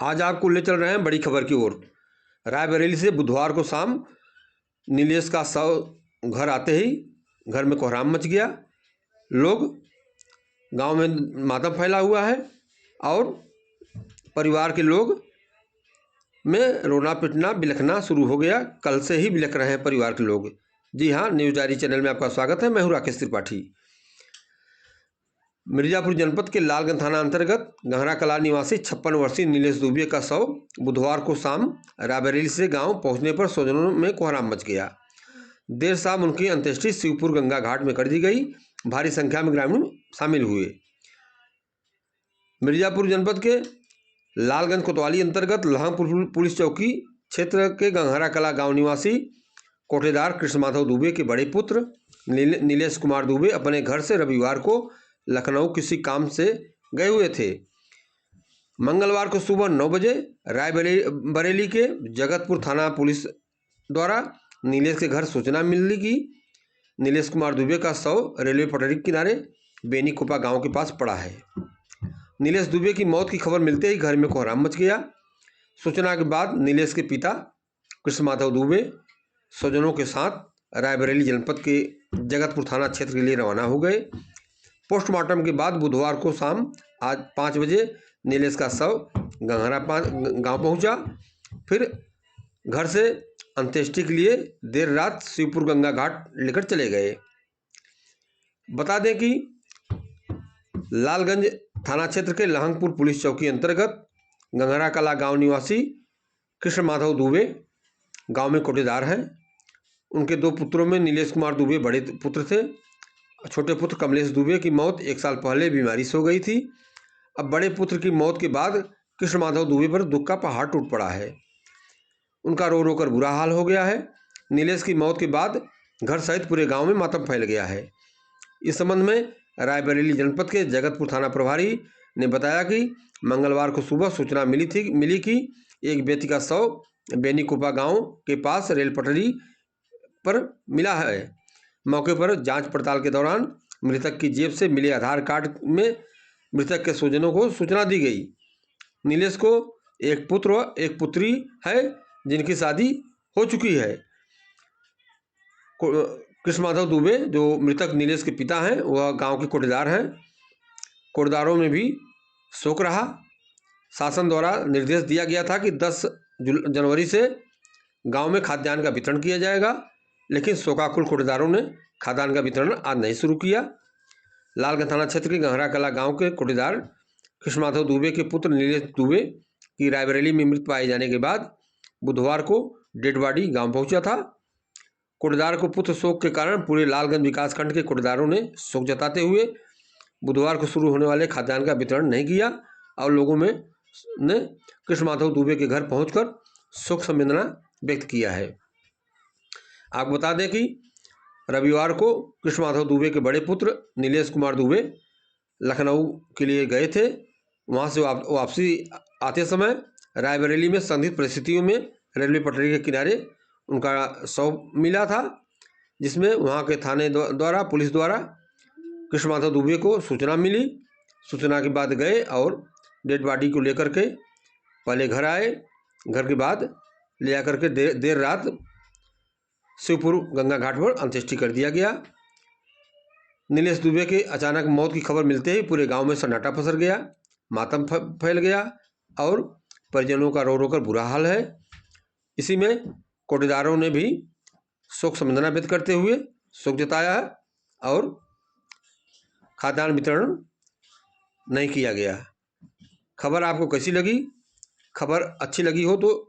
आज आपको ले चल रहे हैं बड़ी खबर की ओर। रायबरेली से बुधवार को शाम नीलेश का शव घर आते ही घर में कोहराम मच गया। लोग गांव में मातम फैला हुआ है और परिवार के लोग में रोना पिटना बिलखना शुरू हो गया। कल से ही बिलख रहे हैं परिवार के लोग। जी हाँ, न्यूज़ डायरी चैनल में आपका स्वागत है। मैं हूँ राकेश त्रिपाठी। मिर्जापुर जनपद के लालगंज थाना अंतर्गत गहरा कला निवासी 56 वर्षीय नीलेश दुबे का शव बुधवार को शाम रायबरेली से गांव पहुंचने पर स्वजनों में कोहराम मच गया। देर शाम उनकी अंत्येष्टि शिवपुर गंगा घाट में कर दी गई। भारी संख्या में ग्रामीण शामिल हुए। मिर्जापुर जनपद के लालगंज कोतवाली अंतर्गत लहंगपुर पुलिस चौकी क्षेत्र के गंगहरा कला गांव निवासी कोठेदार कृष्ण माधव दुबे के बड़े पुत्र नीलेश कुमार दुबे अपने घर से रविवार को लखनऊ किसी काम से गए हुए थे। मंगलवार को सुबह 9 बजे रायबरेली के जगतपुर थाना पुलिस द्वारा नीलेश के घर सूचना मिली कि नीलेश कुमार दुबे का शव रेलवे पटरी के किनारे बेनीकुपा गांव के पास पड़ा है। नीलेश दुबे की मौत की खबर मिलते ही घर में कोहराम मच गया। सूचना के बाद नीलेश के पिता कृष्ण माधव दुबे स्वजनों के साथ रायबरेली जनपद के जगतपुर थाना क्षेत्र के लिए रवाना हो गए। पोस्टमार्टम के बाद बुधवार को शाम आज 5 बजे नीलेश का शव गंगहरा गांव पहुंचा। फिर घर से अंत्येष्टि के लिए देर रात शिवपुर गंगा घाट लेकर चले गए। बता दें कि लालगंज थाना क्षेत्र के लहंगपुर पुलिस चौकी अंतर्गत गंगहरा कला गांव निवासी कृष्ण माधव दुबे गांव में कोठेदार हैं। उनके 2 पुत्रों में नीलेश कुमार दुबे बड़े पुत्र थे। छोटे पुत्र कमलेश दुबे की मौत 1 साल पहले बीमारी से हो गई थी। अब बड़े पुत्र की मौत के बाद कृष्ण माधव दुबे पर दुख का पहाड़ टूट पड़ा है। उनका रो रो कर बुरा हाल हो गया है। नीलेश की मौत के बाद घर सहित पूरे गांव में मातम फैल गया है। इस संबंध में रायबरेली जनपद के जगतपुर थाना प्रभारी ने बताया कि मंगलवार को सुबह सूचना मिली कि एक व्यक्ति का शव बेनीकुपा गांव के पास रेल पटरी पर मिला है। मौके पर जांच पड़ताल के दौरान मृतक की जेब से मिले आधार कार्ड में मृतक के स्वजनों को सूचना दी गई। नीलेश को एक पुत्र व एक पुत्री है जिनकी शादी हो चुकी है। कृष्ण माधव दुबे जो मृतक नीलेश के पिता हैं वह गांव के कोठेदार हैं। कोठेदारों में भी शोक रहा। शासन द्वारा निर्देश दिया गया था कि 10 जनवरी से गांव में खाद्यान्न का वितरण किया जाएगा, लेकिन शोकाकुल कोठेदारों ने खाद्यान्न का वितरण आज नहीं शुरू किया। लालगंज थाना क्षेत्र के गंगहरा कला गांव के कोठेदार कृष्ण माधव दुबे के पुत्र नीलेश दुबे की रायबरेली में मृत पाए जाने के बाद बुधवार को डेड बॉडी गांव पहुंचा था। कोठेदार को पुत्र शोक के कारण पूरे लालगंज विकासखंड के कोठेदारों ने शोक जताते हुए बुधवार को शुरू होने वाले खाद्यान्न का वितरण नहीं किया और लोगों में ने कृष्ण माधव दुबे के घर पहुंचकर शोक संवेदना व्यक्त किया है। आपको बता दें कि रविवार को कृष्ण माधव दुबे के बड़े पुत्र नीलेश कुमार दुबे लखनऊ के लिए गए थे। वहां से वापसी आते समय रायबरेली में संदिग्ध परिस्थितियों में रेलवे पटरी के किनारे उनका शव मिला था, जिसमें वहां के थाने द्वारा पुलिस द्वारा कृष्ण माधव दुबे को सूचना मिली। सूचना के बाद गए और डेड बॉडी को लेकर के पहले घर आए। घर के बाद ले जाकर के देर रात शिवपुर गंगा घाट पर अंत्येष्टि कर दिया गया। नीलेश दुबे के अचानक मौत की खबर मिलते ही पूरे गांव में सन्नाटा पसर गया, मातम फैल गया और परिजनों का रो रो कर बुरा हाल है। इसी में कोठेदारों ने भी शोक संवेदना व्यक्त करते हुए शोक जताया है और खाद्यान्न वितरण नहीं किया गया। खबर आपको कैसी लगी? खबर अच्छी लगी हो तो